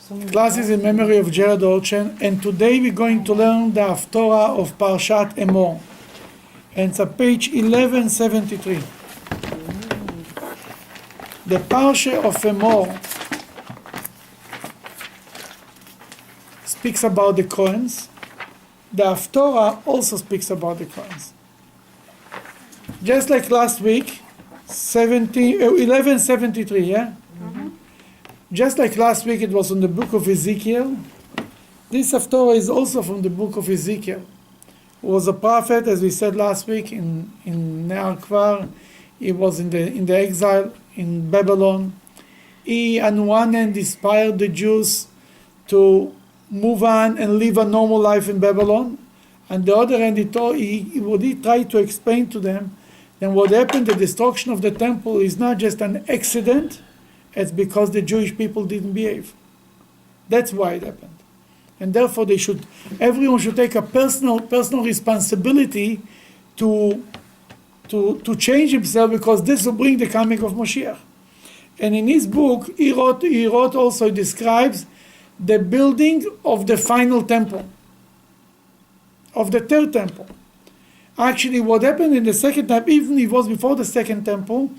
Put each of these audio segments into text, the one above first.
Classes in memory of Jared Olchen, and today we're going to learn the Haftorah of Parshat Emor. And it's on page 1173. The Parsha of Emor speaks about the Kohens. The Haftorah also speaks about the Kohens. Just like last week, 1173, yeah? Just like last week it was from the book of Ezekiel, this Haftorah is also from the book of Ezekiel. Who was a prophet, as we said last week, in Ne'ar Kvar. He was in the exile in Babylon. He, on one hand, inspired the Jews to move on and live a normal life in Babylon. On the other hand, he tried to explain to them that what happened, the destruction of the temple, is not just an accident. It's because the Jewish people didn't behave. That's why it happened. And therefore everyone should take a personal responsibility to change himself, because this will bring the coming of Moshiach. And in his book, he wrote also, describes the building of the final temple, of the third temple. Actually, what happened in the second temple, even if it was before the second temple,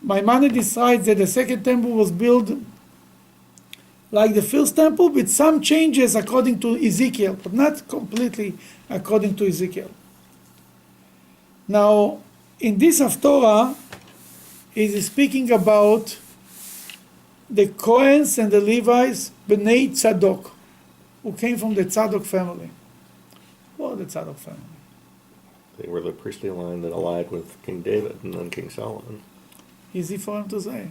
Maimonides decides that the second temple was built like the first temple, with some changes according to Ezekiel, but not completely according to Ezekiel. Now, in this Haftorah, he is speaking about the Kohens and the Levites, Bnei Tzadok, who came from the Tzadok family. What the Tzadok family? They were the priestly line that allied with King David and then King Solomon. Easy for him to say.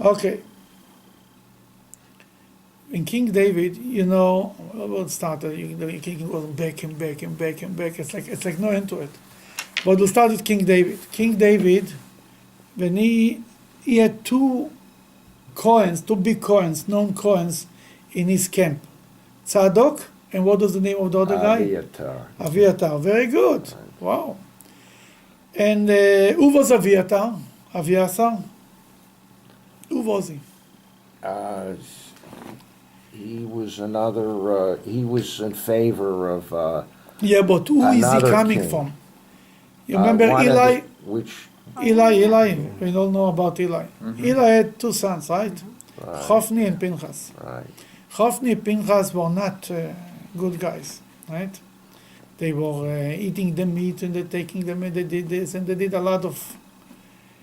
Okay. In King David, what started, the king goes back and back and back and back. It's like no end to it. But we'll start with King David. King David, when he had two big Kohens, known Kohens, in his camp. Tzadok, and what was the name of the other guy? Aviatar. Very good. Right. Wow. And who was Aviatar? Aviasar? Who was he? He was another, he was in favor of yeah, but who is he coming from? You remember Eli? Eli. We all know about Eli. Mm-hmm. Eli had two sons, right? Hophni and Pinchas. Right. Hophni and Pinchas were not good guys, right? They were eating the meat and they taking them, and they did this and they did a lot of.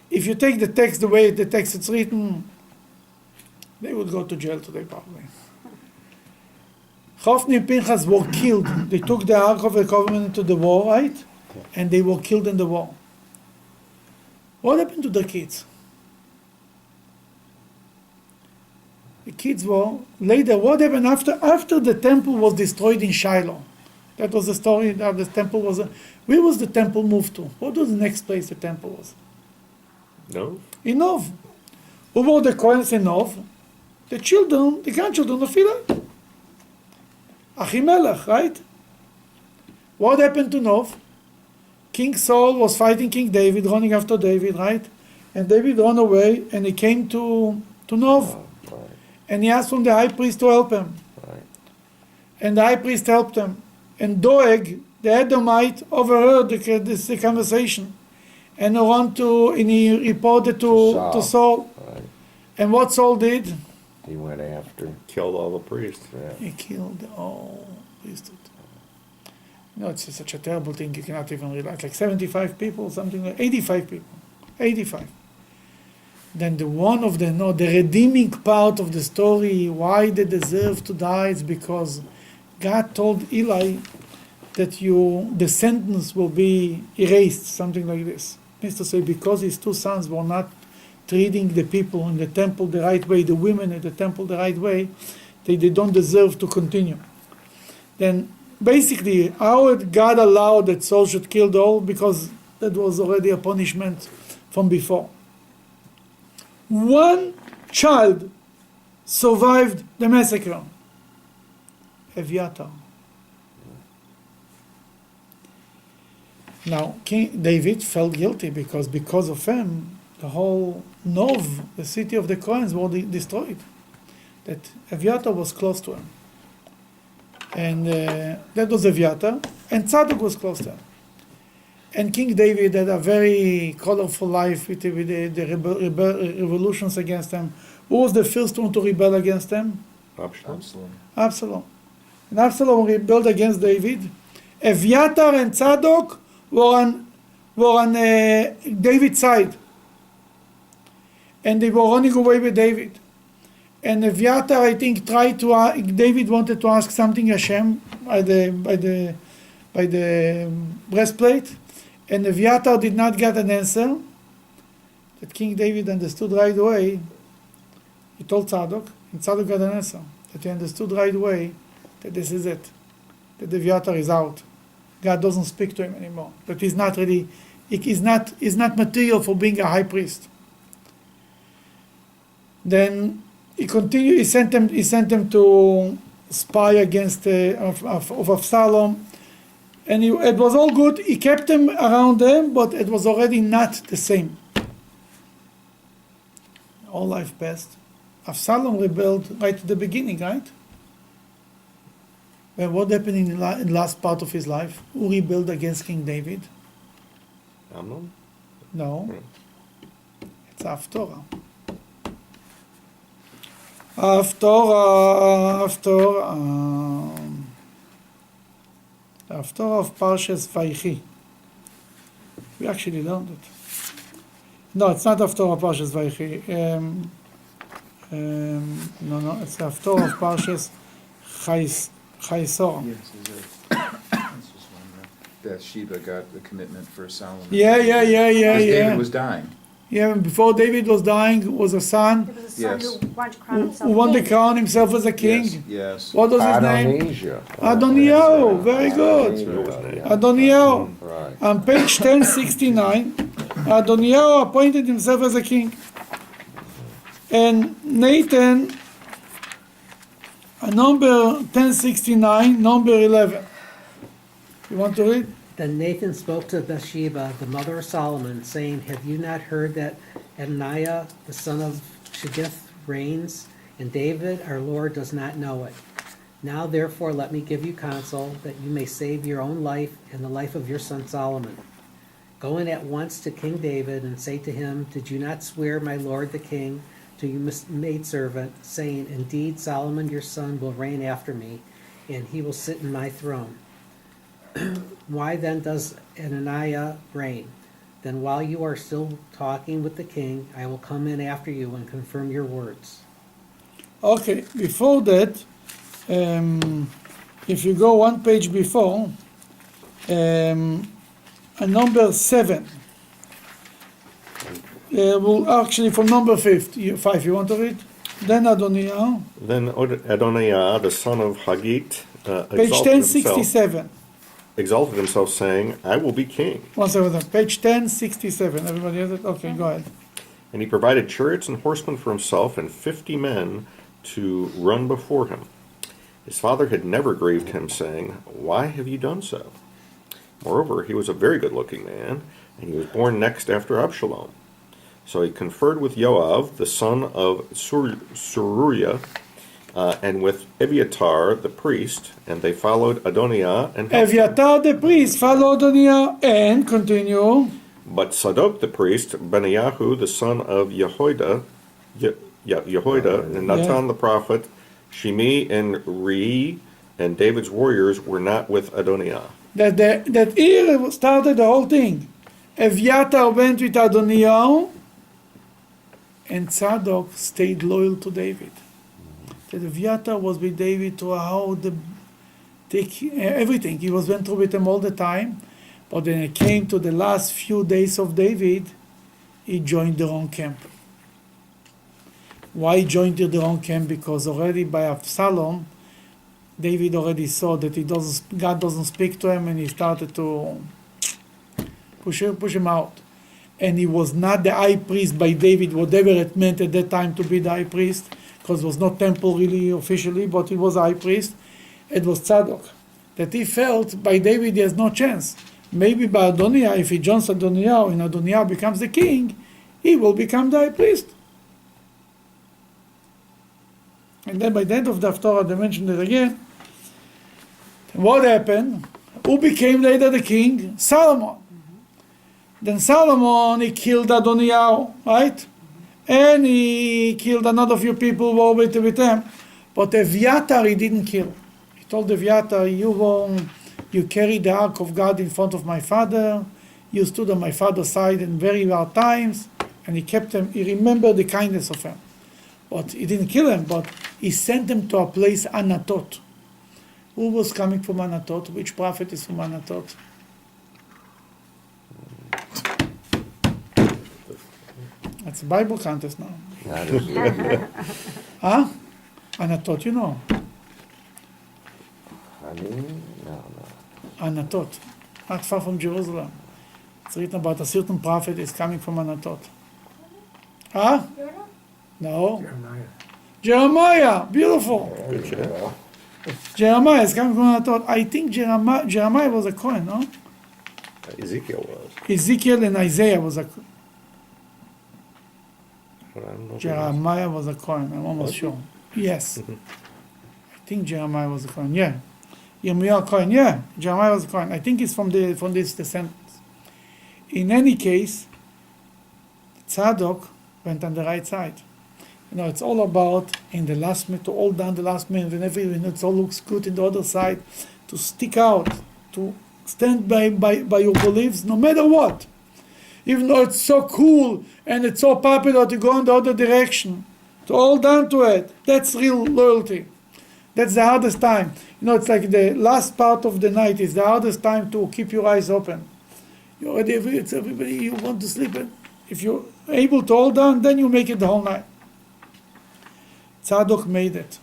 If you take the text the way the text is written, they would go to jail today probably. Hophni and Pinchas were killed. They took the Ark of the Covenant to the war, right? And they were killed in the war. What happened to the kids? The kids were later. What happened after the temple was destroyed in Shiloh? That was the story that the temple was. Where was the temple moved to? What was the next place the temple was? No. In Nov. Who were the Kohens in Nov? The grandchildren of Eli. Achimelech, right? What happened to Nov? King Saul was fighting King David, running after David, right? And David ran away, and he came to Nov. Right. And he asked from the high priest to help him. Right. And the high priest helped him. And Doeg, the Edomite, overheard the conversation. And he reported to Saul. Right. And what Saul did? He went after. Killed all the priests. Yeah. He killed all priesthood. It's such a terrible thing you cannot even realize. Like 75 people, something like 85 people. 85. Then the redeeming part of the story, why they deserve to die, is because God told Eli that the sentence will be erased, something like this. Means to say, because his two sons were not treating the people in the temple the right way, the women in the temple the right way, they don't deserve to continue. Then basically, how God allowed that Saul should kill all? Because that was already a punishment from before. One child survived the massacre. Aviatar. Now, King David felt guilty because of him, the whole Nov, the city of the Kohens, was destroyed. that Aviatar was close to him. And that was Aviatar, and Tzadok was close to him. And King David had a very colorful life with the revolutions against him. Who was the first one to rebel against him? Absalom. And Absalom rebelled against David. Aviatar and Tzadok were on David's side. And they were running away with David. And Aviatar, I think, David wanted to ask something Hashem by the breastplate. And Aviatar did not get an answer. That King David understood right away. He told Tzadok, and Tzadok got an answer. That he understood right away that this is it. That Aviatar is out. God doesn't speak to him anymore. That he's not ready. He's not material for being a high priest. Then he continued. He sent him to spy against of Absalom, and it was all good. He kept him around them, but it was already not the same. All life passed. Absalom rebelled right at the beginning, right? And what happened in the last part of his life? Who rebelled against King David? Amnon? No. It's Haftorah. Haftorah of Parshat Vaychi. We actually learned it. No, it's not Haftorah of Parshat Vaychi. No, it's Haftorah of Parshat Chayesor. Yes, is it? That's just wondering. That Sheba got the commitment for Solomon. Yeah. Because David was dying. Yeah, before David was dying, was a son There was a son Yes. who wanted to crown himself who wanted to king. crown himself as a king. Yes. What was his name? Adonijah. Adoniyahu. Very good. Adoniyahu. Right. On page 1069, Adoniyahu appointed himself as a king. And Nathan, number 1069, number 11. You want to read? Then Nathan spoke to Bathsheba, the mother of Solomon, saying, Have you not heard that Adoniah, the son of Shiggith, reigns, and David, our Lord, does not know it? Now therefore let me give you counsel, that you may save your own life and the life of your son Solomon. Go in at once to King David, and say to him, Did you not swear, my lord the king, to your maidservant, saying, Indeed, Solomon your son will reign after me, and he will sit in my throne. Why then does Adoniah reign? Then while you are still talking with the king, I will come in after you and confirm your words. Okay, before that, if you go one page before, number 7. Well, actually, from number 5, you want to read? Then Adoniah, Then Adoniah, the son of Haggit, page 1067. exalted himself, saying, I will be king. One second, page 1067. Everybody has it? Okay, go ahead. And he provided chariots and horsemen for himself and 50 men to run before him. His father had never grieved him, saying, Why have you done so? Moreover, he was a very good-looking man, and he was born next after Absalom. So he conferred with Joab, the son of Zeruiah, and with Abiatar the priest, and they followed Adoniah and Aviatar the priest followed Adoniah and continue. But Sadok the priest, Benaiah the son of Jehoiada, and Natan the prophet, Shimi and Rei, and David's warriors were not with Adoniah. That here started the whole thing. Aviatar went with Adoniah, and Tzadok stayed loyal to David. That Aviatar was with David throughout everything. He went through with him all the time. But when it came to the last few days of David, he joined the wrong camp. Why he joined the wrong camp? Because already by Absalom, David already saw that God doesn't speak to him, and he started to push him out. And he was not the high priest by David, whatever it meant at that time to be the high priest, because it was not temple really officially, but he was a high priest. It was Tzadok. That he felt by David he has no chance. Maybe by Adoniah, if he joins Adoniah and Adoniah becomes the king, he will become the high priest. And then by the end of the Haftorah, they mentioned it again. What happened? Who became later the king? Solomon. Then Solomon, he killed Adoniah, right? And he killed another few people who were with him. But Eviatar he didn't kill. He told Eviatar, you carried the ark of God in front of my father. You stood on my father's side in very hard times. And he kept him, he remembered the kindness of him. But he didn't kill him, but he sent him to a place, Anatot. Who was coming from Anatot? Which prophet is from Anatot? That's a Bible contest now. Not Ezekiel. Huh? Anatot, you know. No. Anatot. Not far from Jerusalem. It's written about a certain prophet is coming from Anatot. Huh? No. Jeremiah. Beautiful. Good shit. Jeremiah is coming from Anatot. I think Jeremiah was a Kohen, no? Ezekiel was. Ezekiel and Isaiah was a But I don't know if he was. Jeremiah was a Kohen. I'm almost sure. Yes. I think Jeremiah was a Kohen. Yeah. Yirmiyahu Kohen. Yeah. Jeremiah was a Kohen. I think it's from this descendants. In any case, Tzadok went on the right side. You know, it's all about in the last minute, to hold down the last minute, and every minute it all looks good in the other side, to stick out, to stand by your beliefs, no matter what. Even though it's so cool and it's so popular to go in the other direction, to hold on to it, that's real loyalty. That's the hardest time. You know, it's like the last part of the night is the hardest time to keep your eyes open. You already, it's everybody, you want to sleep. And if you're able to hold on, then you make it the whole night. Tzadok made it.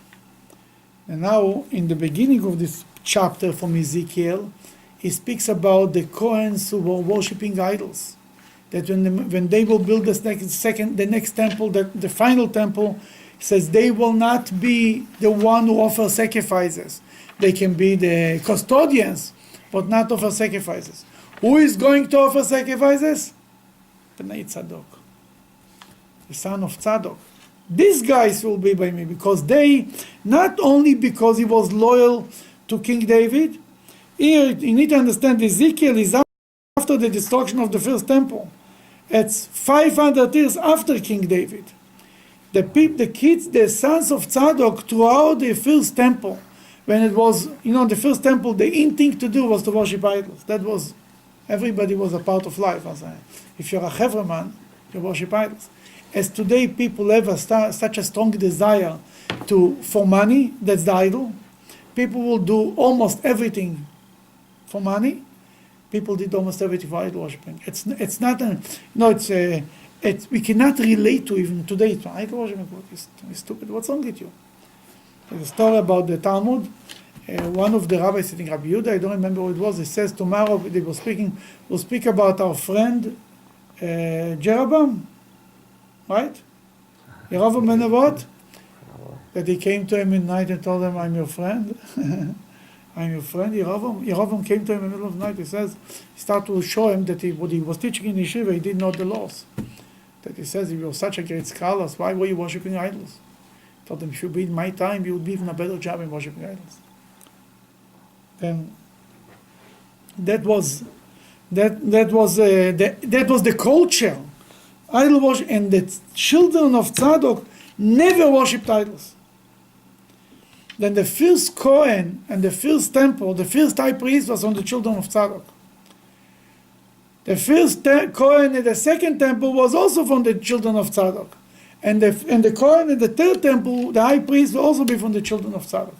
And now, in the beginning of this chapter from Ezekiel, he speaks about the Kohens who were worshipping idols. That when they will build the next temple, the final temple, he says they will not be the one who offer sacrifices. They can be the custodians, but not offer sacrifices. Who is going to offer sacrifices? Bnei Tzadok, the son of Tzadok. These guys will be by me because they, not only because he was loyal to King David, here you need to understand Ezekiel is after the destruction of the first temple. It's 500 years after King David. The kids, the sons of Tzadok throughout the first temple, when it was, the first temple, the in thing to do was to worship idols. That was, everybody was a part of life. If you're a Chevra you worship idols. As today people have such a strong desire for money, that's the idol. People will do almost everything for money. People did almost everything for idol worshiping. It's not we cannot relate to even today. It's idol worshiping. It's stupid. What's wrong with you? There's a story about the Talmud. One of the rabbis, I think Rabbi Yehuda, I don't remember who it was. He says tomorrow we'll speak about our friend Jeroboam, right? Yerovam ben Nevat, that he came to him in the night and told him, "I'm your friend." I'm your friend, Yerovam. Yerovam came to him in the middle of the night. He says, he started to show him that what he was teaching in yeshiva, he didn't know the laws. That he says, if you're such a great scholar, why were you worshiping idols? He told him, if you be in my time, you would be even a better job in worshiping idols. Then that was the culture, idol worship, and the children of Tzadok never worshipped idols. Then the first Kohen and the first temple, the first high priest was on the children of Tzadok. The first Kohen in the second temple was also from the children of Tzadok. And the Kohen in the third temple, the high priest, will also be from the children of Tzadok.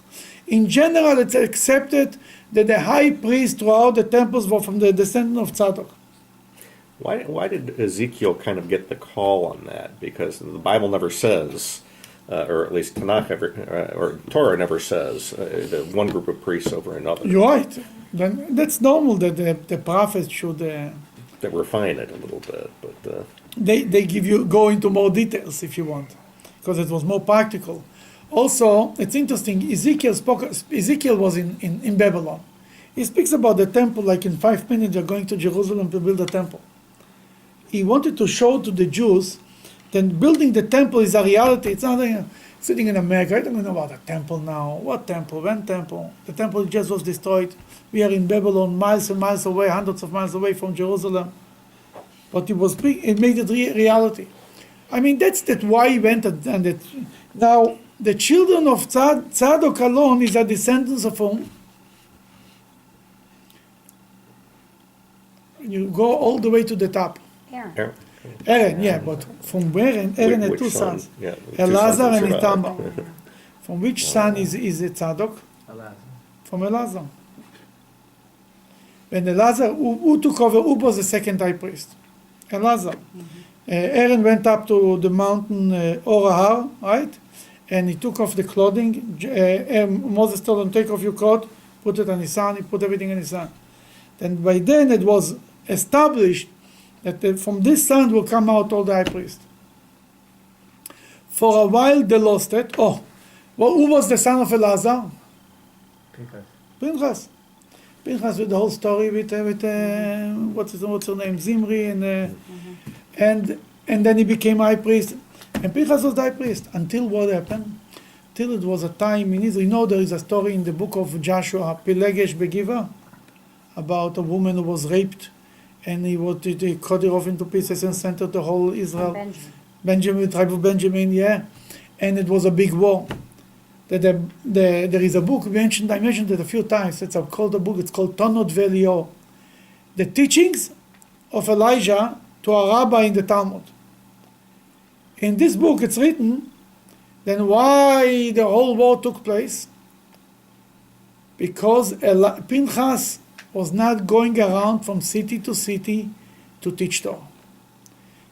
In general, it's accepted that the high priest throughout the temples were from the descendant of Tzadok. Why did Ezekiel kind of get the call on that? Because the Bible never says, or at least Tanakh or Torah never says, the one group of priests over another. You're right. Then that's normal that the prophets should. That refine it a little bit, but they go into more details if you want, because it was more practical. Also, it's interesting. Ezekiel was in Babylon. He speaks about the temple like in 5 minutes. They're going to Jerusalem to build a temple. He wanted to show to the Jews that building the temple is a reality. It's sitting in America, I don't know about a temple now. What temple? When temple? The temple just was destroyed. We are in Babylon, miles and miles away, hundreds of miles away from Jerusalem. But it was big, it made it reality. I mean, that's why he went and it. Now, the children of Tzadok alone is a descendants of whom? You go all the way to the top. Aaron. Aaron, yeah, but from where? Aaron had Which two son? sons. Yeah, two Elazar sons and that Itamar. survived. From which son is it Tzadok? From Elazar. When Elazar, who took over, who was the second high priest? Elazar. Aaron went up to the mountain Orahar, right? And he took off the clothing. Moses told him, take off your coat, put it on his son, he put everything on his son. Then by then it was established that from this son will come out all the high priest. For a while they lost it. Oh, well, who was the son of Elazar? Pinchas. Pinchas with the whole story with what's her name, Zimri, and then he became high priest. And Pinchas was the high priest until what happened? Till it was a time in Israel. You know, there is a story in the book of Joshua, Pelegesh Begiva, about a woman who was raped, and they cut her off into pieces and sent her to whole Israel. Benjamin, tribe of Benjamin, yeah. And it was a big war. There is a book, I mentioned it a few times, it's called a book, it's called Tonot Velio. The teachings of Elijah to a rabbi in the Talmud. In this book it's written, then why the whole war took place? Because Pinchas was not going around from city to city to teach Torah.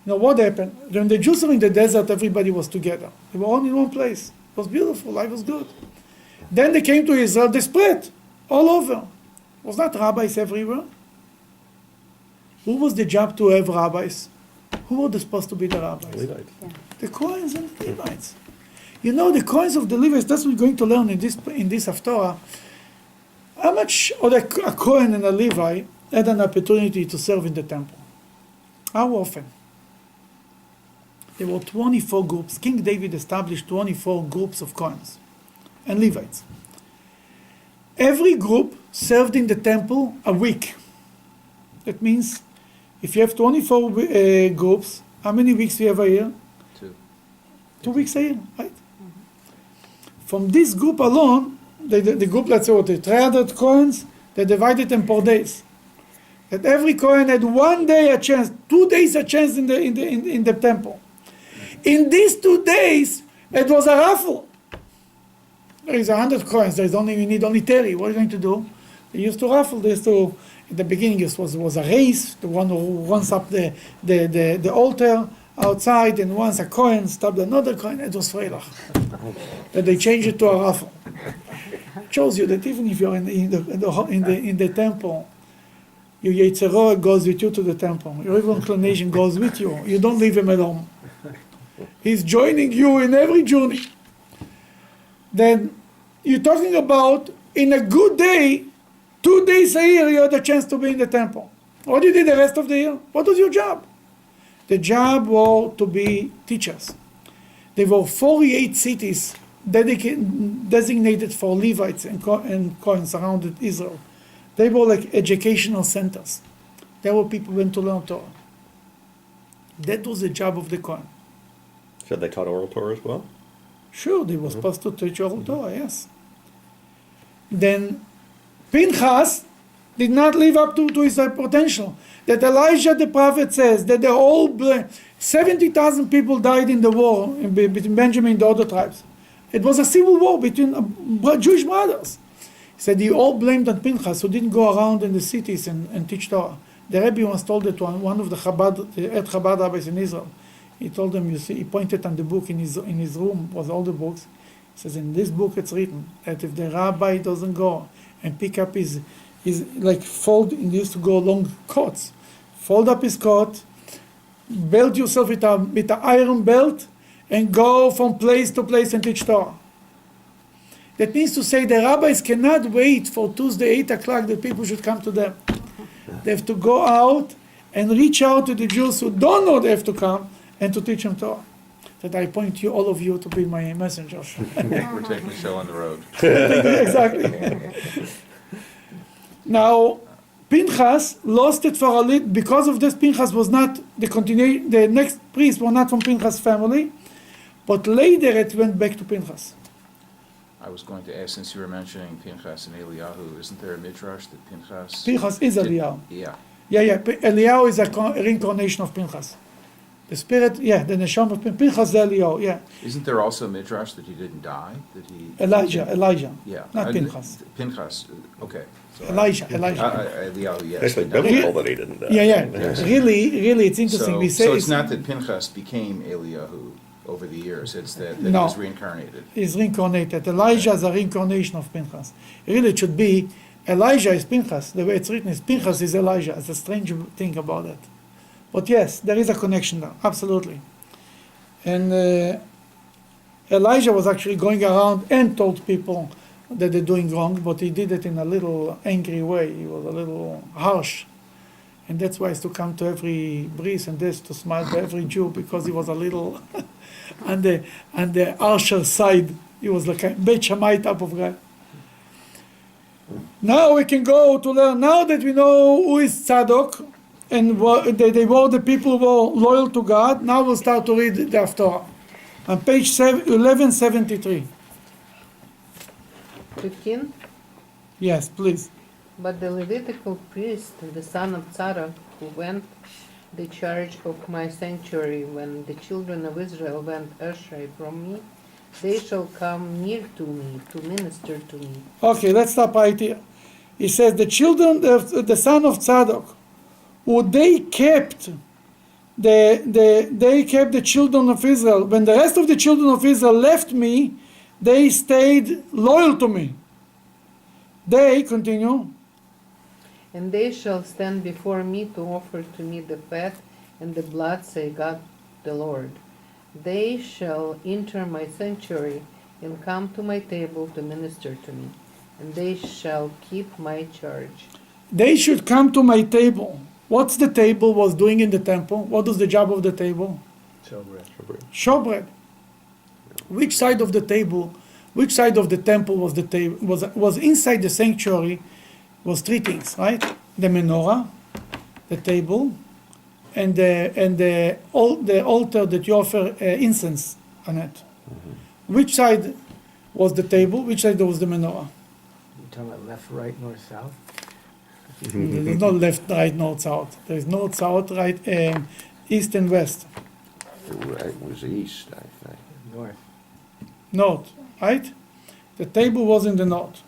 You know what happened? When the Jews were in the desert, everybody was together. They were all in one place. It was beautiful, life was good. Then they came to Israel, they spread all over. Was not rabbis everywhere? Who was the job to have rabbis? Who were supposed to be the rabbis? Levites. The Kohens and the Levites. You know, the Kohens of the Levites, that's what we're going to learn in this Haftorah. How much of a Kohen and a Levi had an opportunity to serve in the temple? How often? There were 24 groups. King David established 24 groups of Kohens and Levites. Every group served in the temple a week. That means if you have 24 groups, how many weeks do you have a year? 2 weeks a year, right? From this group alone, the group, let's say, what, 300 Kohens, they divided them per days. That every Kohen had 1 day a chance, 2 days a chance in the temple. In these 2 days, it was a raffle. There is 100 coins. We need only 30. What are you going to do? They used to raffle. They used to, in the beginning, it was a race. The one who runs up the altar outside and once a coin stopped another coin. It was freilach. But they changed it to a raffle. It shows you that even if you're in the temple, your Yetzirah goes with you to the temple. Your evil inclination goes with you. You don't leave him alone. He's joining you in every journey. Then you're talking about in a good day, 2 days a year you had a chance to be in the temple. What you did the rest of the year? What was your job? The job was to be teachers. There were 48 cities designated for Levites and Kohens around Israel. They were like educational centers. There were people who went to learn Torah. That was the job of the Kohen. So they taught oral Torah as well? Sure, they were supposed to teach oral Torah, yes. Then Pinchas did not live up to his potential. That Elijah the prophet says that the whole 70,000 people died in the war between Benjamin and the other tribes. It was a civil war between Jewish brothers. He said he all blamed on Pinchas, who didn't go around in the cities and teach Torah. The Rebbe once told it to one of the Chabad rabbis in Israel. He told them, you see, he pointed on the book in his room, was all the books. He says, in this book it's written that if the rabbi doesn't go and pick up his like fold, he used to go along coats, fold up his coat, belt yourself with an iron belt, and go from place to place and teach Torah. That means to say the rabbis cannot wait for Tuesday 8 o'clock that people should come to them. They have to go out and reach out to the Jews who don't know they have to come and to teach them Torah. that I point you, all of you, to be my messengers. We're taking the show on the road. Exactly. Now, Pinchas lost it for a little, because of this. Pinchas was not the next priest was not from Pinchas' family, but later it went back to Pinchas. I was going to ask, since you were mentioning Pinchas and Eliyahu, isn't there a midrash that Pinchas? Pinchas is did- Eliyahu. Yeah. Yeah. Eliyahu is a reincarnation of Pinchas. The spirit, the neshama of Pinchas is Eliyahu, yeah. Isn't there also a midrash that he didn't die? That he? Elijah. Yeah. Not Pinchas. Pinchas, okay. So Elijah. Eliyahu, yes. Actually, but- biblical that he didn't die. Yeah. Yes. Really, it's interesting. We say So it's not that Pinchas became Eliyahu over the years, it's that he No. was reincarnated. is reincarnated. Elijah is a reincarnation of Pinchas. Really, it should be Elijah is Pinchas. The way it's written is Pinchas is Elijah. It's a strange thing about it. But yes, there is a connection there, absolutely. And Elijah was actually going around and told people that they're doing wrong, but he did it in a little angry way. He was a little harsh. And that's why he used to come to every breeze and this to smile to every Jew, because he was a little on the harsher side. He was like a Beit Shammai type of guy. Now we can go to learn, now that we know who is Tzadok, and they were the people who were loyal to God. Now we'll start to read the Haftorah. On page 1173. 15. Yes, please. But the Levitical priest, the son of Tzadok, who went the charge of my sanctuary when the children of Israel went astray from me, they shall come near to me to minister to me. Okay, let's stop right here. He says the children of the son of Tzadok, who they kept the children of Israel. When the rest of the children of Israel left me, they stayed loyal to me. They continue. And they shall stand before me to offer to me the fat and the blood, say God the Lord. They shall enter my sanctuary and come to my table to minister to me, and they shall keep my charge. They should come to my table. What's the table was doing in the temple? What was the job of the table? Showbread. Which side of the table? Which side of the temple was the table? Was inside the sanctuary? Was three things, right? The menorah, the table, and the altar that you offer incense on it. Mm-hmm. Which side was the table? Which side was the menorah? You talking about left, right, north, south? There's no left, right, north, south. There is north, south, right, east and west. It was east, I think. North. North, right? The table was in the north.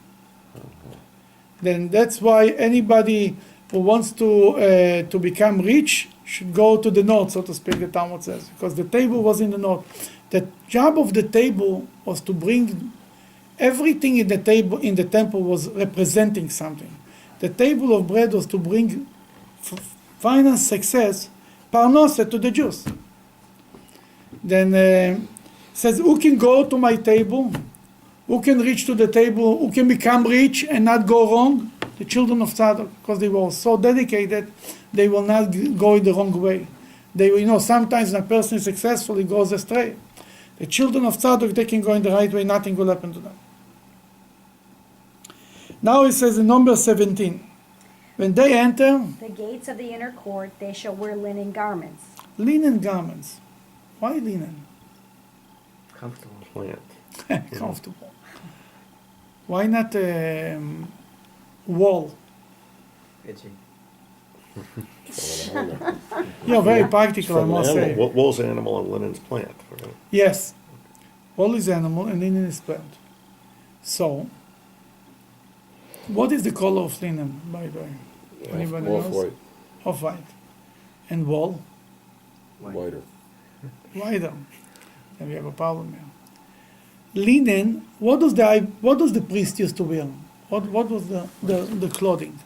Then that's why anybody who wants to become rich should go to the north, so to speak, the Talmud says, because the table was in the north. The job of the table was to bring everything in the temple was representing something. The table of bread was to bring finance success, parnasa, to the Jews. Then says, who can go to my table? Who can reach to the table? Who can become rich and not go wrong? The children of Tzadok, because they were so dedicated, they will not go the wrong way. Sometimes when a person is successful, he goes astray. The children of Tzadok, they can go in the right way, nothing will happen to them. Now it says in number 17, when they enter, The gates of the inner court, they shall wear linen garments. linen garments. Why linen? Comfortable. Plant. Comfortable. Why not wool? Itchy. You're very practical, I From an must say. animal. Wool's animal and linen's plant. Right? Yes. Wool is animal and linen is plant. So, what is the color of linen, by the way? Anybody knows? Off-white, Off-white. And wool? whiter. Whiter. Then we have a problem here. Linen, what does the priest used to wear? What was the clothing?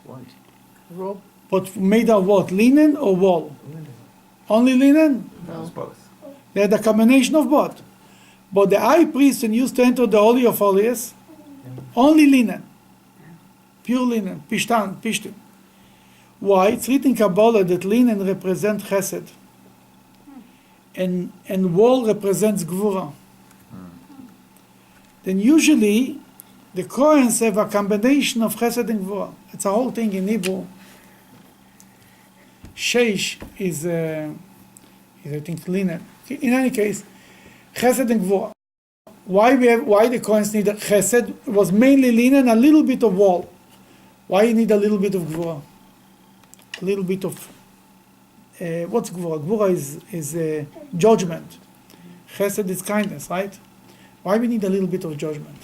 White. Robe? But made of what? Linen or wool? Only linen? That was both. They had a combination of both. But the high priest, when used to enter the Holy of Holies, only linen. Pure linen. Pishtim. Why? It's written in Kabbalah that linen represents chesed. and wall represents Gvura, then usually the Kohens have a combination of Chesed and Gvura. It's a whole thing in Hebrew. Sheish is I think linen. In any case, Chesed and Gvura. Why the Kohens need Chesed? It was mainly linen, a little bit of wall. Why you need a little bit of Gvura? A little bit of what's Gvura? Gvura is judgment. Chesed is kindness, right? Why we need a little bit of judgment?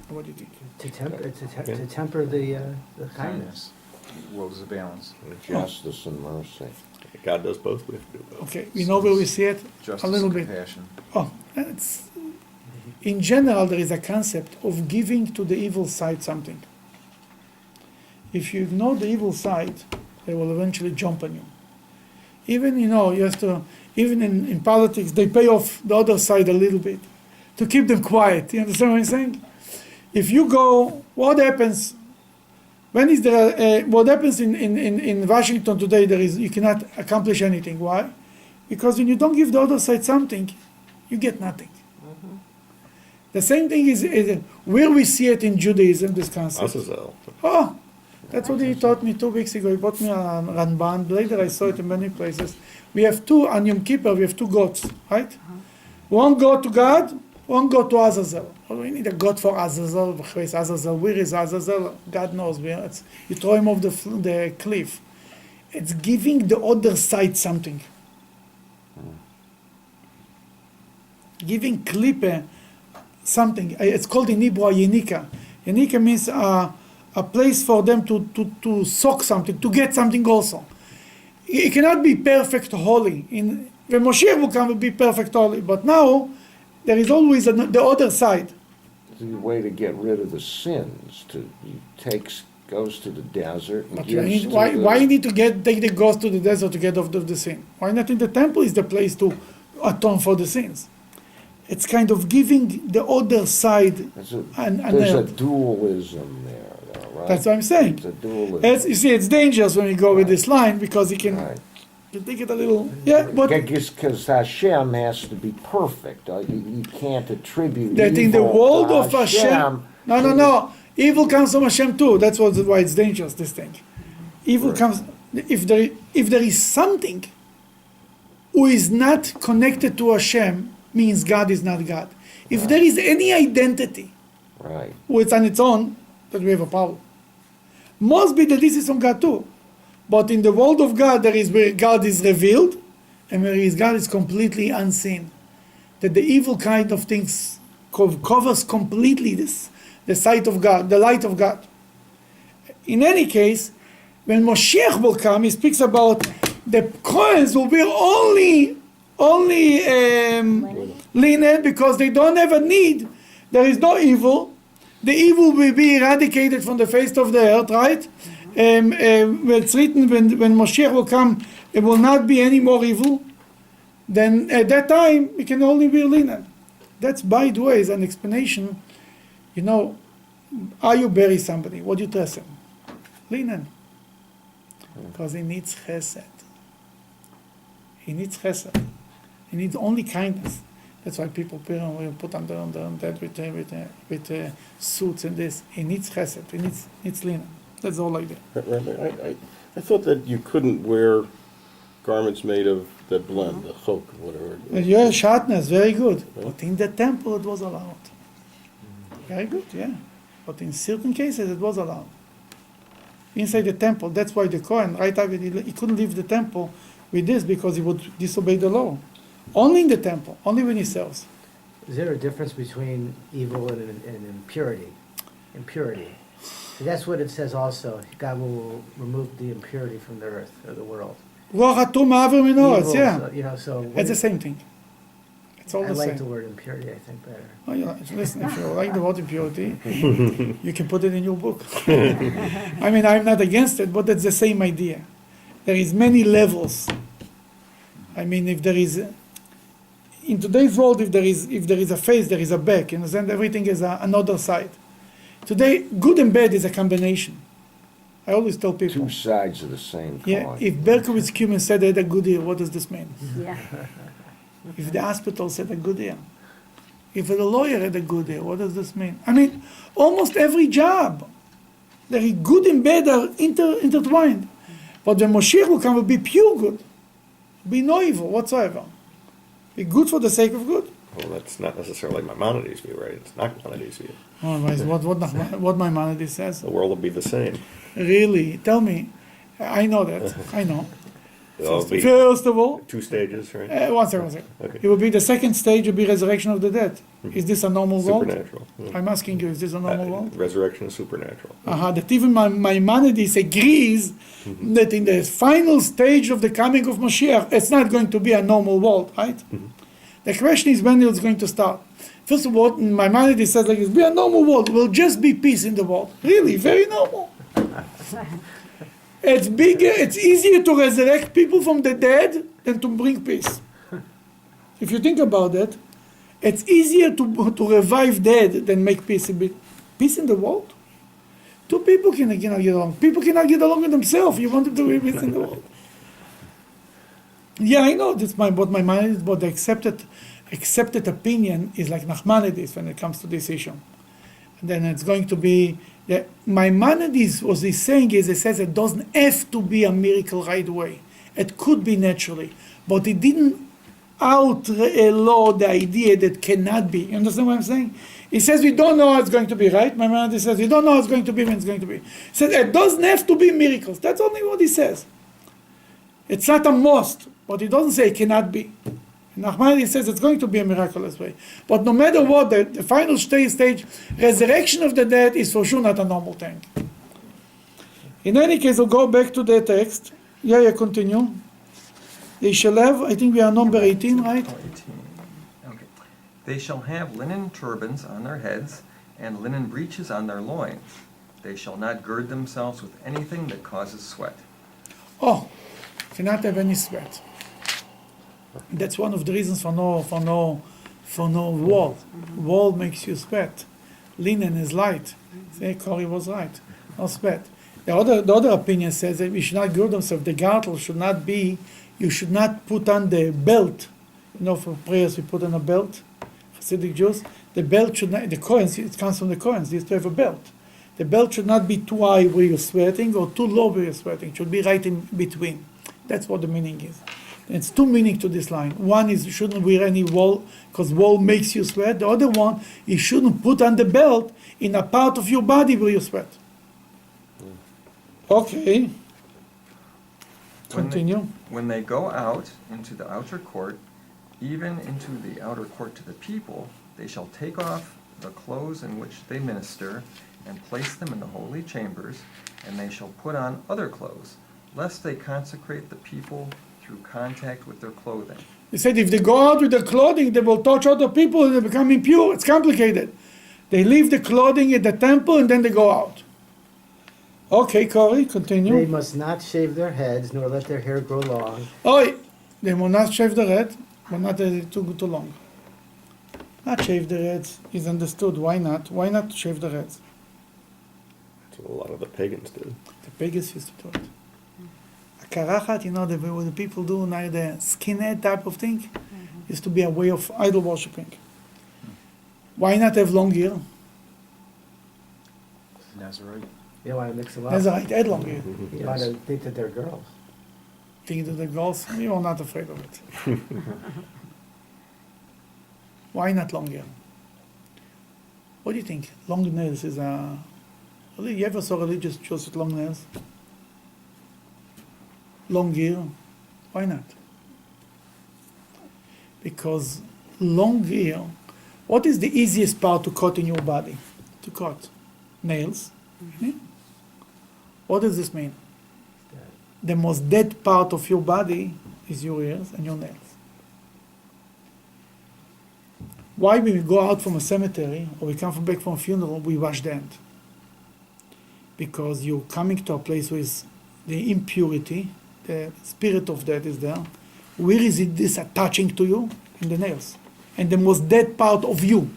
What do you think? To temper the kindness. The world is a balance. Justice and mercy. God does both. We have to do both. Okay, we know where we see it Justice a little and bit. compassion. Oh, it's in general there is a concept of giving to the evil side something. If you ignore the evil side, they will eventually jump on you. Even you have to. Even in politics, they pay off the other side a little bit to keep them quiet. You understand what I'm saying? If you go, what happens? When is there? What happens in Washington today? You cannot accomplish anything. Why? Because when you don't give the other side something, you get nothing. The same thing is where we see it in Judaism. This concept. Azazel. Oh, that's what he taught me 2 weeks ago. He bought me a Ramban. Later I saw it in many places. We have on Yom Kippur, we have 2 goats, right? One goat to God, one goat to Azazel. Well, we need a goat for Azazel. Where is Azazel? God knows where. You throw him off the cliff. It's giving the other side something. Giving klippe something. It's called in Hebrew a yenika. Yenika means a place for them to soak something, to get something also. It cannot be perfect holy. When Moshiach will come, it will be perfect holy. But now, there is always the other side. It's a way to get rid of the sins. Goes to the desert and But gives why you need to take the ghost to the desert to get off of the sin? Why not in the temple is the place to atone for the sins? It's kind of giving the other side There's an a dualism there, though, right? That's what I'm saying. It's a dualism. You see, it's dangerous when we go with this line because you can Right. take it a little. Yeah, but Because Hashem has to be perfect. You can't attribute that in the evil world to of Hashem. No. Evil comes from Hashem too. That's why it's dangerous, this thing. Evil comes. If there is something who is not connected to Hashem, means God is not God. If there is any identity Right. who is on its own, then we have a problem. Must be that this is from God too. But in the world of God, there is where God is revealed, and where God is completely unseen. That the evil kind of things covers completely the sight of God, the light of God. In any case, when Moshiach will come, he speaks about the Kohens will wear only linen because they don't have a need. There is no evil. The evil will be eradicated from the face of the earth, right? It's written when Moshiach will come, there will not be any more evil. Then at that time, we can only wear linen. That's, by the way, is an explanation. How you bury somebody? What do you dress him? Linen. Because he needs chesed. He needs chesed. He needs only kindness. That's why people put under that with suits and this. He needs chesed. He needs linen. That's all like that. Rabbi, I thought that you couldn't wear garments made of that blend, the chok, whatever. Yeah, shatnez, very good. But in the temple it was allowed. Very good, yeah. But in certain cases it was allowed. Inside the temple, that's why the Kohen, right after he couldn't leave the temple with this because he would disobey the law. Only in the temple, only when he serves. Is there a difference between evil and impurity? Impurity. So that's what it says also. God will remove the impurity from the earth or the world. Ruach HaTumah Aver Min Haaretz, Evil, yeah. so It's the same thing. It's all I the like same. the word impurity, I think, better. Oh, yeah. Listen, if you like the word impurity, you can put it in your book. I mean, I'm not against it, but it's the same idea. There is many levels. I mean, if there is, in today's world, if there is a face, there is a back. You understand? Everything is another side. Today, good and bad is a combination. I always tell people. Two sides of the same coin. Yeah, if Berkowitz came and said I had a good ear, what does this mean? Yeah. If the hospital said a good ear, if the lawyer had a good ear, what does this mean? I mean, almost every job, the good and bad are intertwined. But when Moshiach will come, will be pure good, be no evil whatsoever, be good for the sake of good. Well, that's not necessarily Maimonides' view, right? It's not Maimonides' view. Otherwise, what Maimonides says? The world will be the same. Really, tell me. I know that. I know. It'll be First of all, 2 stages, right? one second. Okay. It will be the second stage, will be resurrection of the dead. Is this a normal world? Supernatural. Yeah. I'm asking you, is this a normal world? Resurrection is supernatural. That even Maimonides agrees that in the final stage of the coming of Mashiach, it's not going to be a normal world, right? The question is when it's going to start. First of all, Maimonides says like it's be a normal world, will just be peace in the world. Really, very normal. It's bigger, it's easier to resurrect people from the dead than to bring peace. If you think about it, it's easier to revive dead than make peace. Peace in the world? Two people cannot get along. People cannot get along with themselves. You want them to be peace in the world. Yeah, I know that's what my mind is, but the accepted opinion is like Nachmanides when it comes to this issue. And then it's going to be Maimonides, what he's saying is, he says it doesn't have to be a miracle right away. It could be naturally. But he didn't outlaw the idea that cannot be. You understand what I'm saying? He says we don't know how it's going to be, right? Maimonides says we don't know how it's going to be when it's going to be. He says it doesn't have to be miracles. That's only what he says. It's not a must, but he doesn't say it cannot be. Nachmanides says it's going to be a miraculous way. But no matter what, the final stage, resurrection of the dead is for sure not a normal thing. In any case, we'll go back to the text. Yeah, continue. They shall have, I think we are number 18, right? Oh, 18. Okay. They shall have linen turbans on their heads and linen breeches on their loins. They shall not gird themselves with anything that causes sweat. Oh, cannot have any sweat. That's one of the reasons for no wool. Wool makes you sweat. Linen is light. See, Corey was right. No sweat. The other opinion says that we should not gird themselves. The girdle should not be. You should not put on the belt. You know, for prayers we put on a belt. Hasidic Jews, the belt should not. The Kohens, it comes from the Kohens. They used to have a belt. The belt should not be too high where you're sweating or too low where you're sweating. It should be right in between. That's what the meaning is. It's two meanings to this line. One is you shouldn't wear any wool because wool makes you sweat. The other one, you shouldn't put on the belt in a part of your body where you sweat. Okay. Continue. When they go out into the outer court, even into the outer court to the people, they shall take off the clothes in which they minister and place them in the holy chambers, and they shall put on other clothes, lest they consecrate the people through contact with their clothing. He said if they go out with their clothing, they will touch other people and they become impure. It's complicated. They leave the clothing at the temple and then they go out. Okay, Corey, continue. They must not shave their heads, nor let their hair grow long. Oh, they will not shave their head, but not too long. Not shave their heads is understood. Why not? Why not shave their heads? That's what a lot of the pagans did. The pagans used to do it. A karachat, you know, what the people do now, the skinhead type of thing, used to be a way of idol worshipping. Why not have long hair? Nazarite. You want to mix them up. Nazarite had long hair. You want to think that they're girls. Think that the girls, you are not afraid of it. Why not long hair? What do you think? Long nails is a... You ever saw religious Jews with long nails? Long hair? Why not? Because long hair, what is the easiest part to cut in your body? To cut? Nails. Yeah? What does this mean? The most dead part of your body is your ears and your nails. Why when we go out from a cemetery or we come back from a funeral, we wash the hand? Because you're coming to a place with the impurity, the spirit of death is there. Where is it this attaching to you? In the nails. And the most dead part of you.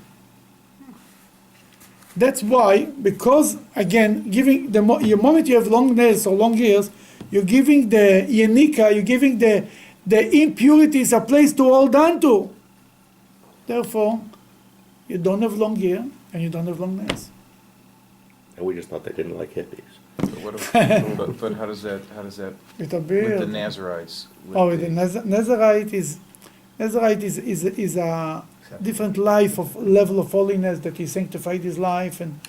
That's why, because again, giving the moment you have long nails or long ears, you're giving the yenika, you're giving the impurities a place to hold on to. Therefore, you don't have long hair and you don't have long nails. And we just thought they didn't like hippies. But what if, but how does that, With a with beard. the Nazarites? With the Nazarite is a different life of level of holiness that he sanctified his life, and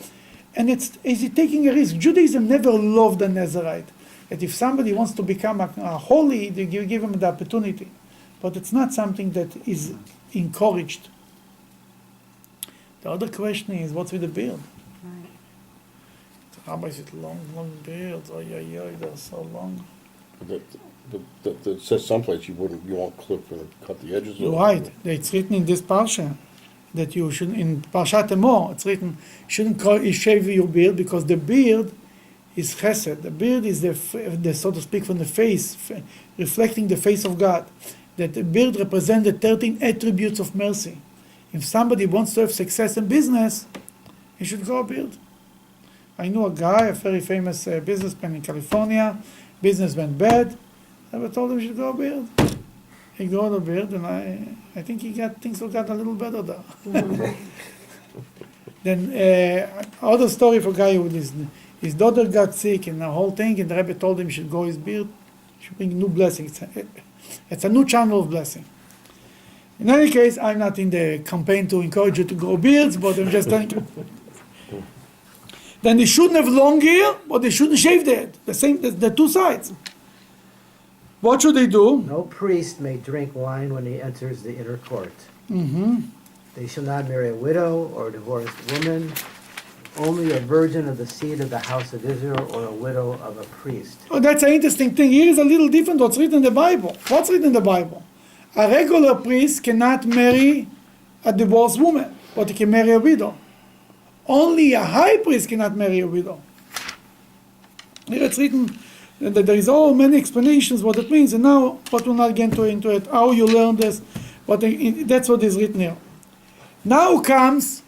is he taking a risk? Judaism never loved the Nazarite. That if somebody wants to become a holy, you give him the opportunity, but it's not something that is encouraged. The other question is, what's with the beard? Right. The rabbis with long beards. Oh yeah, they're so long. That says someplace you won't clip and cut the edges You're off. right. It's written in this parsha that you should, in Parshat Emor, it's written, you shouldn't shave your beard because the beard is chesed. The beard is the so to speak, from the face, reflecting the face of God. That the beard represents the 13 attributes of mercy. If somebody wants to have success in business, he should grow a beard. I knew a guy, a very famous businessman in California. Business went bad. I told him he should grow a beard. He grew a beard, and I think things got a little better there. Then other story for a guy who his daughter got sick and the whole thing, and the Rebbe told him he should grow his beard. He should bring new blessings. It's a new channel of blessing. In any case, I'm not in the campaign to encourage you to grow beards, but I'm just telling you. Then they shouldn't have long hair, but they shouldn't shave their head. The two sides. What should they do? No priest may drink wine when he enters the inner court. Mm-hmm. They shall not marry a widow or a divorced woman, only a virgin of the seed of the house of Israel or a widow of a priest. Oh, that's an interesting thing. Here is a little different what's written in the Bible. What's written in the Bible? A regular priest cannot marry a divorced woman, but he can marry a widow. Only a high priest cannot marry a widow. Here it's written that there is all many explanations what it means, and now, but we'll not get into it, how you learn this, but that's what is written here. Now comes...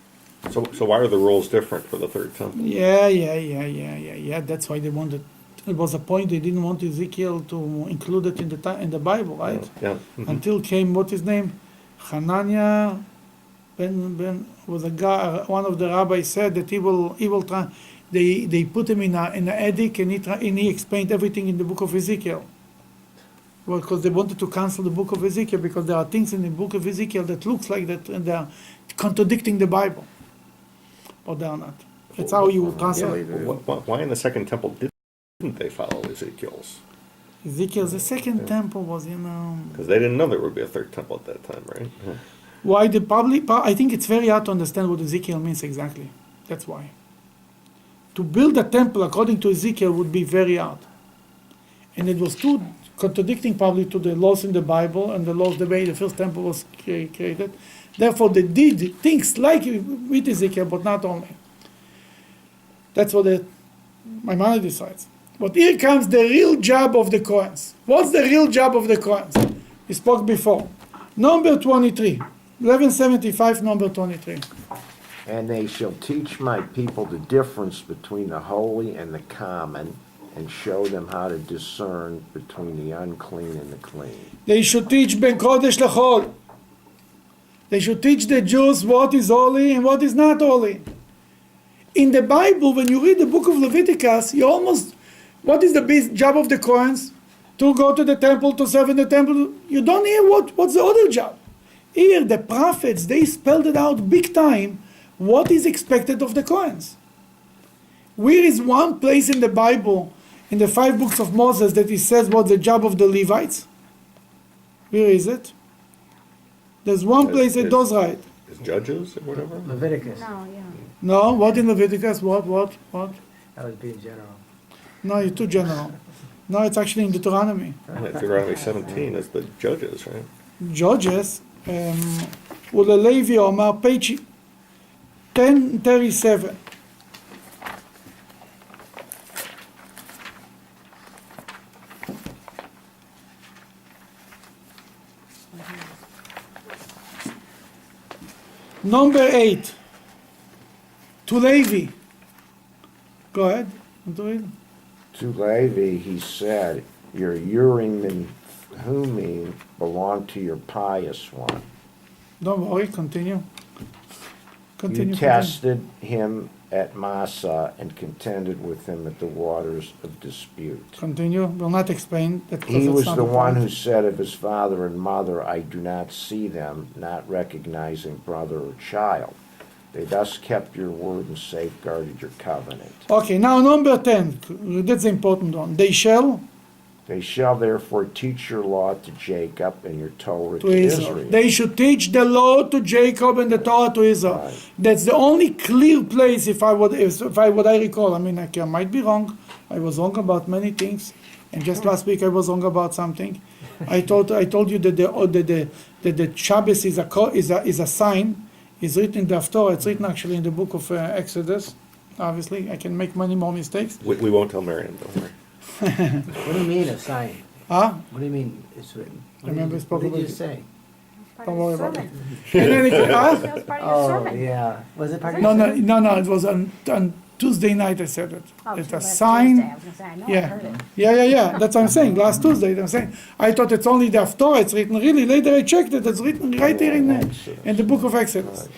So why are the rules different for the third temple? Yeah. That's why they wanted... It was a point they didn't want Ezekiel to include it in the Bible, right? Yeah. Mm-hmm. Until came, what his name? Hananiah Ben was a guy. One of the rabbis said that he will try. They put him in an attic, and he explained everything in the book of Ezekiel. Well, because they wanted to cancel the book of Ezekiel because there are things in the book of Ezekiel that looks like that, and they are contradicting the Bible, but they are not. It's how you translate it. Why in the second temple didn't they follow Ezekiel's? The second temple was, Because they didn't know there would be a third temple at that time, right? Yeah. Why I think it's very hard to understand what Ezekiel means exactly. That's why. To build a temple according to Ezekiel would be very hard. And it was too contradicting probably to the laws in the Bible and the laws the way the first temple was created. Therefore they did things like with Ezekiel, but not only. That's what my mind decides. But here comes the real job of the Kohens. What's the real job of the Kohens? We spoke before. Number 23. 1175, number 23. And they shall teach my people the difference between the holy and the common, and show them how to discern between the unclean and the clean. They should teach Ben Kodesh Lechol. They should teach the Jews what is holy and what is not holy. In the Bible, when you read the book of Leviticus, what is the job of the Kohens? To go to the temple, to serve in the temple. You don't hear what's the other job. Here, the prophets, they spelled it out big time, what is expected of the Kohens. Where is one place in the Bible, in the 5 books of Moses, that it says what's the job of the Levites? Where is it? There's one place it does right. Is Judges or whatever? Leviticus. No, yeah. No, what in Leviticus? What? That would be in general. No, you're too general. No, it's actually in Deuteronomy. Deuteronomy 17 is the Judges, right? Judges, וללוי אומר, page 1037. Number 8. To Levi. Go ahead. Do it. To Levi, he said, your Urim and Thummim belong to your pious one. Don't worry, continue. Continue. You tested him at Massa and contended with him at the waters of dispute. Continue. Will not explain that. He was the one who said of his father and mother, I do not see them, not recognizing brother or child. They thus kept your word and safeguarded your covenant. Okay, now number 10. That's the important one. They shall therefore teach your law to Jacob and your Torah to Israel. They should teach the law to Jacob and the Torah to Israel. Right. That's the only clear place, if I recall. I mean, I might be wrong. I was wrong about many things, and just last week I was wrong about something. I told you that the Shabbos is a sign. It's written in the Haftorah. It's written actually in the book of Exodus. Obviously, I can make many more mistakes. We won't tell Marion, don't worry. What do you mean a sign? Huh? What do you mean it's written? Remember, I spoke What did about you it. say? Don't worry about it. Sermon. And then That was part of your Oh, sermon. yeah. Was it part of No, your sermon? no. It was on Tuesday night I said it. Oh, It's a last sign. Tuesday. I was gonna say, I know I heard it. Yeah. That's what I'm saying. Last Tuesday, I'm saying. I thought it's only the Haftorah. It's written really. Later I checked it. It's written right here in the book of Exodus.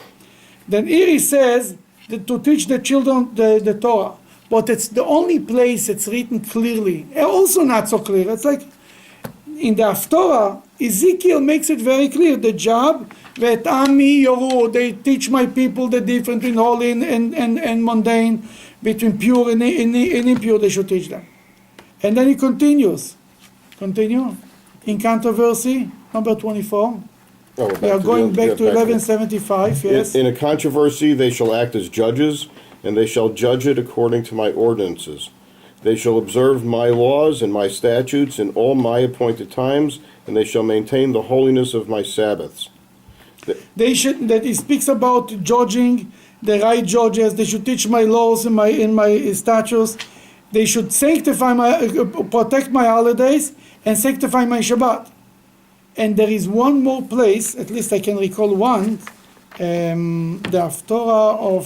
Then here he says that to teach the children the Torah. But it's the only place it's written clearly. Also not so clear. It's like in the Haftorah, Ezekiel makes it very clear. The job that Ami Yoru, they teach my people the difference between holy and mundane, between pure and impure, they should teach them. And then he continues. Continue. In controversy, number 24. Oh, We are going back to 1175, yes. In a controversy, they shall act as judges, and they shall judge it according to my ordinances. They shall observe my laws and my statutes in all my appointed times, and they shall maintain the holiness of my Sabbaths. That he speaks about judging, the right judges. They should teach my laws and my statutes. They should protect my holidays and sanctify my Shabbat. And there is one more place, at least I can recall one, the Haftorah of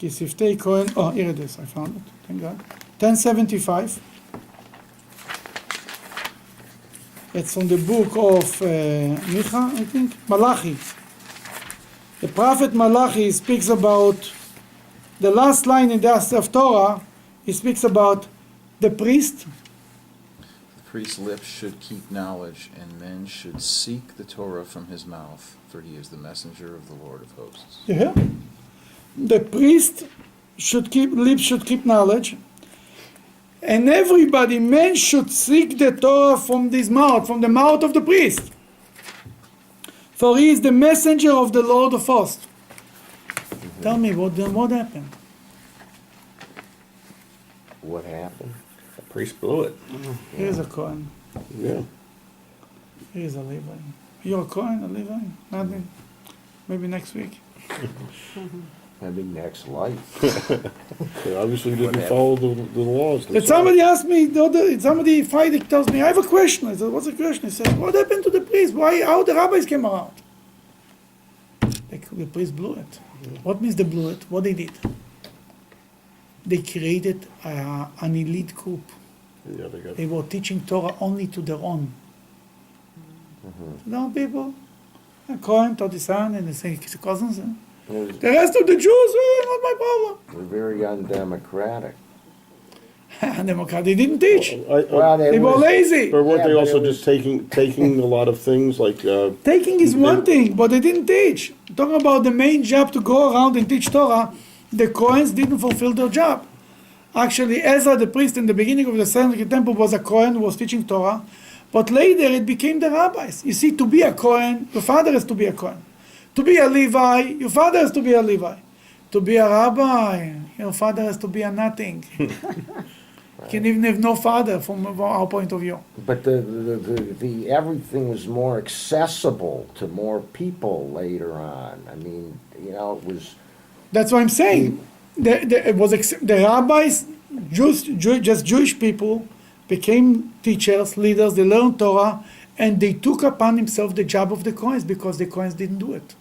Kisiftei Kohen. Oh, here it is. I found it. Thank God. 1075. It's from the book of Micha, I think, Malachi. The prophet Malachi speaks about the last line in the Haftorah. He speaks about the priest. The priest's lips should keep knowledge, and men should seek the Torah from his mouth, for he is the messenger of the Lord of hosts. You hear? The priest lips should keep knowledge, and everybody, men should seek the Torah from his mouth, from the mouth of the priest. For he is the messenger of the Lord of hosts. Tell me, what happened? What happened? The priest blew it. Here's a Kohen. Yeah. Here's a Levi. You're a Kohen, a Levi? Nothing? Maybe next week. Maybe next life. They obviously didn't follow the laws. Did somebody ask me, somebody Friday tells me, I have a question. I said, what's the question? He said, what happened to the priest? How the rabbis came around? The priest blew it. What means they blew it? What they did? They created an elite group. Yeah, They were teaching Torah only to their own. Their own people. A Kohen taught his son and his cousins. The rest of the Jews, not my problem. They're very undemocratic. Democrat, they didn't teach. Well, They were lazy. But weren't Yeah, they but also it just taking a lot of things like? Taking is one thing, but they didn't teach. Talking about the main job to go around and teach Torah, the Kohens didn't fulfill their job. Actually, Ezra the priest in the beginning of the Second Temple was a Kohen who was teaching Torah, but later it became the rabbis. You see, to be a Kohen, your father has to be a Kohen. To be a Levi, your father has to be a Levi. To be a rabbi, your father has to be a nothing. You can even have no father from our point of view. But the everything was more accessible to more people later on. I mean, it was. That's what I'm saying. The rabbis, just Jewish people, became teachers, leaders. They learned Torah, And they took upon themselves the job of the Kohens because the Kohens didn't do it.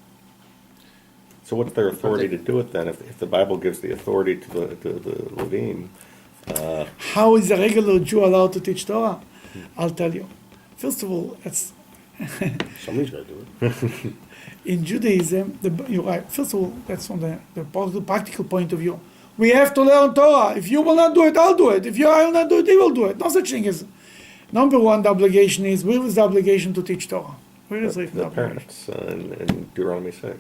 So what's their authority to do it then? If the Bible gives the authority to the Levim, How is a regular Jew allowed to teach Torah? I'll tell you. First of all, it's Somebody's got to do it. in Judaism, you're right. First of all, that's from the practical point of view. We have to learn Torah. If you will not do it, I'll do it. If I will not do it, they will do it. No such thing as. Number one, the obligation is, where is the obligation to teach Torah? Where is it? the parents in Deuteronomy 6.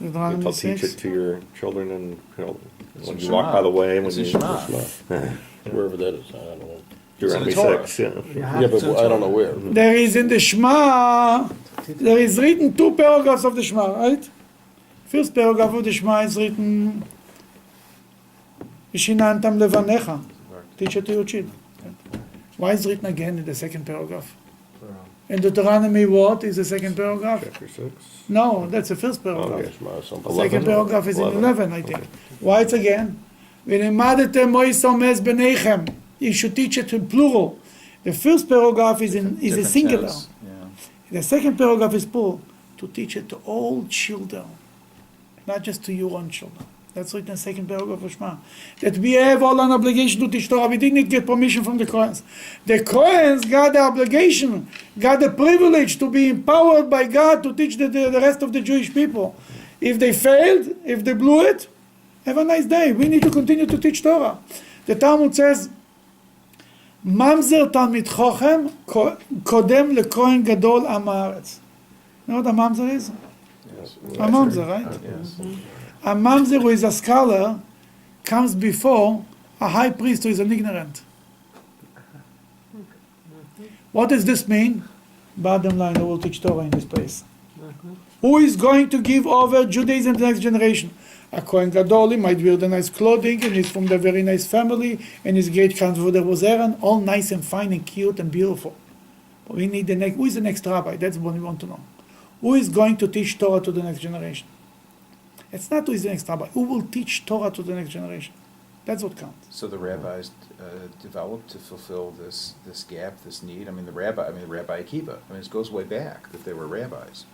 Deuteronomy You'll teach 6. it to your children, and when in you walk Shema. by the way, and when It's in you Shema. Wherever that is, I don't know. Deuteronomy It's in the Torah. 6, yeah. Yeah, but I don't know where. There is in the Shema, there is written 2 paragraphs of the Shema, right? First paragraph of the Shema is written, Vishinantam levanecha, teach it to your children. Why is it written again in the second paragraph? In Deuteronomy what is the second paragraph? Chapter 6. No, that's the first paragraph. Okay. Shema, something. Second 11. paragraph is in 11, I think. Okay. Why it's again? V'limadetem mois omes b'neichem. You should teach it in plural. The first paragraph is a Different singular. tense, yeah. The second paragraph is plural. To teach it to all children, not just to your own children. That's written in the second paragraph of Shema. That we have all an obligation to teach Torah. We didn't get permission from the Kohens. The Kohens got the obligation, got the privilege to be empowered by God to teach the rest of the Jewish people. If they failed, if they blew it, have a nice day. We need to continue to teach Torah. The Talmud says, Mamzer Talmid Chochem Kodem LeKohen Gadol Am Haaretz. You know what a mamzer is? Yes. A mamzer, right? Yes. A mamzer who is a scholar comes before a high priest who is an ignorant. What does this mean? Bottom line, who will teach Torah in this place? Who is going to give over Judaism to the next generation? A Kohen Gadol, he might wear the nice clothing, and he's from the very nice family, and his great grandfather was Aaron, all nice and fine and cute and beautiful. But we need the next. Who is the next rabbi? That's what we want to know. Who is going to teach Torah to the next generation? It's not who is the next rabbi. Who will teach Torah to the next generation? That's what counts. So the rabbis developed to fulfill this gap, this need. the Rabbi Akiva. This goes way back that they were rabbis.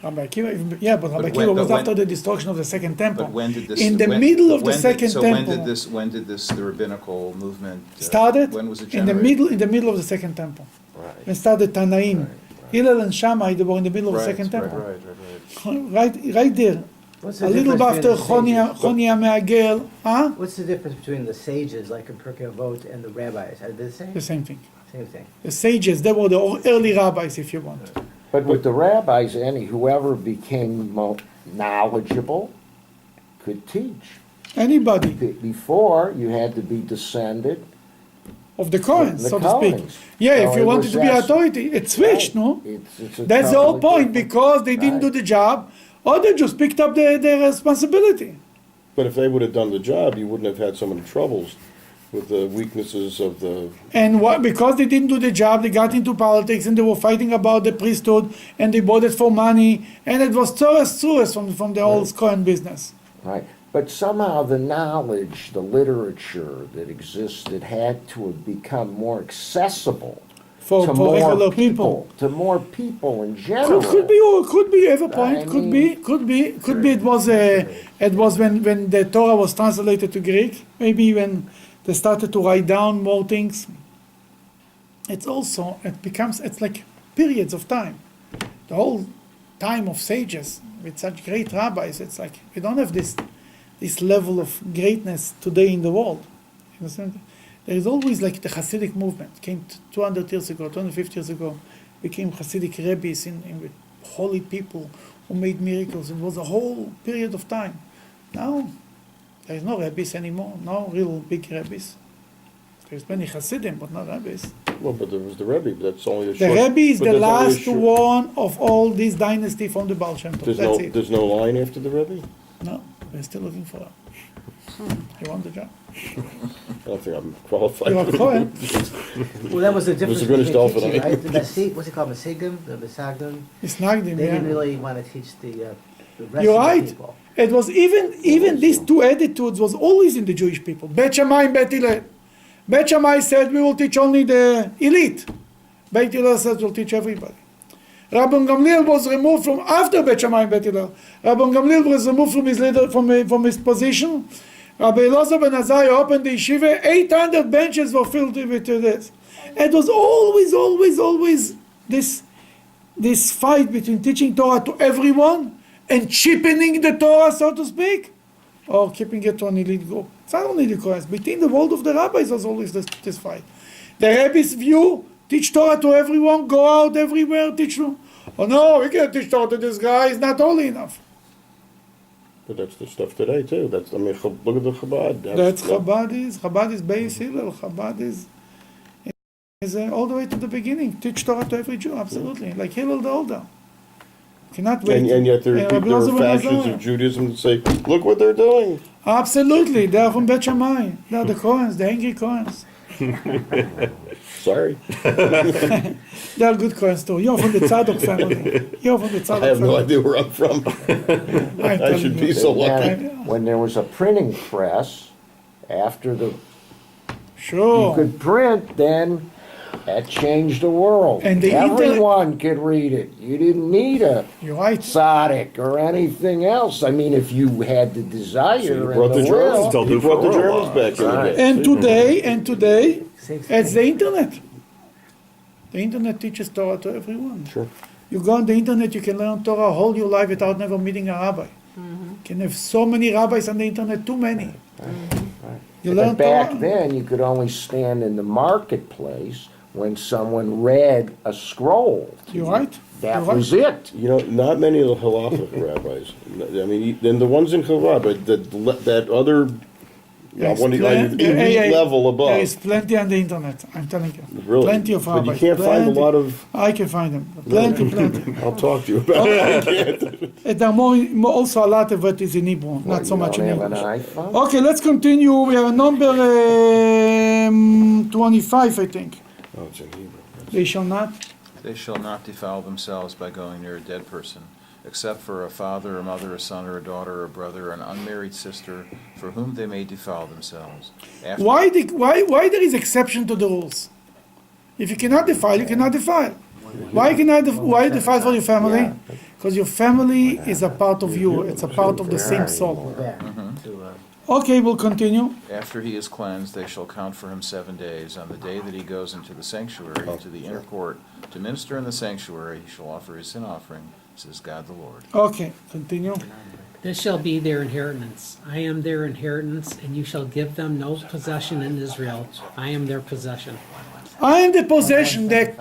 Rabbi Akiva, yeah, but Rabbi But when- Akiva was but when- after the destruction of the second temple. But when did this? In the when- middle of the when did- second so temple. when did the rabbinical movement Started When was it in the generated? middle of the second temple. Right. When started Tanaim, Hillel and Shammai, they were in the middle of the Right, second temple. Right. Right there. What's A the little difference after between the sages? Chonia Me'agel, huh? What's the difference between the sages, like in Pirkei Avot, and the rabbis? Are they the same? The same thing. Same thing. The sages, they were the early rabbis, if you want. But with the rabbis, whoever became knowledgeable could teach. Anybody Before, you had to be descended. of the Kohen, The so to speak. Kohanes. Yeah, So if you it wanted was to be that- authority, it switched, no? It's a That's the whole totally point, different- because they didn't do Right. the job, other Jews picked up their responsibility. But if they would have done the job, you wouldn't have had so many troubles with the weaknesses of the. And because they didn't do the job, they got into politics and they were fighting about the priesthood and they bought it for money, and it was Torah from the old Kohen business. Right, but somehow the knowledge, the literature that existed had to have become more accessible For to regular more people. to more people in general. Could be. You have a point. I Could mean- be. It was when the Torah was translated to Greek. Maybe when they started to write down more things. It's like periods of time. The whole time of sages with such great rabbis. It's like we don't have this level of greatness today in the world. You understand? There is always like the Hasidic movement came 200 years ago, 250 years ago, became Hasidic rabbis with holy people who made miracles. It was a whole period of time. Now, there is no rabbis anymore, no real big rabbis. There's many Hasidim, but not rabbis. Well, but there was the Rebbe, but that's only a The short. Rebbe is but the that's only a last short- one of all this dynasty from the Baal Shem Tov. That's it. There's no line after the Rebbe? No, we're still looking for her. You want the job? I don't think I'm qualified. You are Kohen. Well, that was the difference Mr. British between Dolphin, teaching, I mean. right? What's it called, Mesigim, the Mesagdim? It's Nagdim, They didn't yeah. really want to teach the rest You're of right. the people. It was even these two attitudes was always in the Jewish people. Bet Shammai and Bet Hillel. Bet Shammai said we will teach only the elite. Beit Hillel says we'll teach everybody. Rabbi Gamliel was removed from after Bet Shammai and Beit Hillel. Rabbi Gamliel was removed from his leader, from his position. Rabbi Elazar ben Azariah opened the yeshiva. 800 benches were filled with this. It was always this fight between teaching Torah to everyone and cheapening the Torah, so to speak, or keeping it to an elite group. It's not only the Kohen. Between the world of the rabbis was always this fight. The rabbi's view: teach Torah to everyone, go out everywhere, teach them. Oh no, we can't teach Torah to this guy. He's not holy enough. But that's the stuff today too. Look at the Chabad. That's Chabad is Beis Hillel. Chabad is all the way to the beginning. Teach Torah to every Jew, absolutely. Like Hillel the Older. Cannot wait. And yet there are factions of Judaism that say, look what they're doing. Absolutely. They are from Bet Shammai. They are the Kohens, the angry Kohens. Sorry. They are good Kohens too. You're from the Tzadok family. You're from the Tzadok family. I have no idea where I'm from. I should be so lucky. When there was a printing press, after you Sure. could print, then that changed the world. And the Everyone could read it. You didn't need a You're right. tzaddik or anything else. I mean, if you had the desire You and brought the the Germans, will. Still do you brought the for Germans oral back in the Right. day. And today, Same it's thing. the internet. The internet teaches Torah to everyone. Sure. You go on the internet, you can learn Torah all your life without never meeting a rabbi. You can have so many rabbis on the internet, too many. You learn But back Torah. then, you could only stand in the marketplace when someone read a scroll. to You're you. right. That You're right. was it. You know, not many of the halachic rabbis. I mean, then the ones in Chabad, but that other, There's one plen- elite level There above. is plenty on the internet, I'm telling you. Really? Plenty of But rabbis. you can't find a Plenty. lot of. I can find them. Plenty. I'll talk to you about it. And there are more, also a lot of it is in Hebrew, not What, so you much in don't have an English. iPhone? Okay, let's continue. We are number 25, I think. Oh, it's in Hebrew. They shall not. They shall not defile themselves by going near a dead person, except for a father, a mother, a son, or a daughter, or a brother, or an unmarried sister, for whom they may defile themselves. After- Why there is exception to the rules? If you cannot defile, you cannot defile. Why defile for your family? Because your family is a part of you. It's a part of the same soul. Back Mm-hmm. to, Okay, we'll continue. After he is cleansed, they shall count for him 7 days. On the day that he goes into the sanctuary, into the inner court, to minister in the sanctuary, he shall offer his sin offering, says God the Lord. Okay, continue. This shall be their inheritance. I am their inheritance, and you shall give them no possession in Israel. I am their possession. I am the possession. The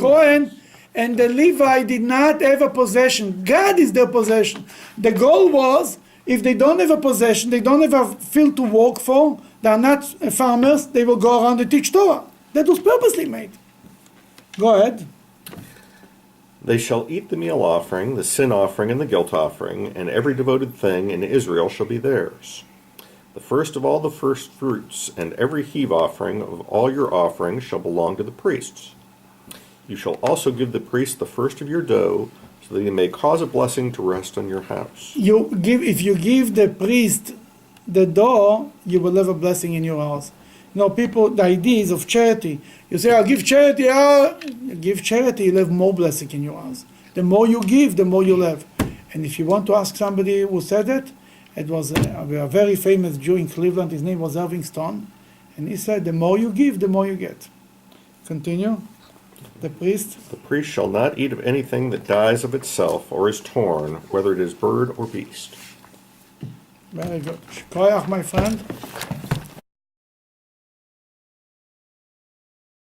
Kohen and the Levi did not have a possession. God is their possession. The goal was, if they don't have a possession, they don't have a field to work for, they are not farmers, they will go around and teach Torah. That was purposely made. Go ahead. They shall eat the meal offering, the sin offering, and the guilt offering, and every devoted thing in Israel shall be theirs. The first of all the first fruits, and every heave offering of all your offerings shall belong to the priests. You shall also give the priest the first of your dough, so that he may cause a blessing to rest on your house. If you give the priest the dough, you will have a blessing in your house. You know, people, the ideas of charity. You say, I'll give charity. You give charity, you'll have more blessing in your house. The more you give, the more you'll have. And if you want to ask somebody who said it was a very famous Jew in Cleveland. His name was Irving Stone. And he said, the more you give, the more you get. Continue. The priest. The priest shall not eat of anything that dies of itself or is torn, whether it is bird or beast. Very good. Shkoyach, my friend.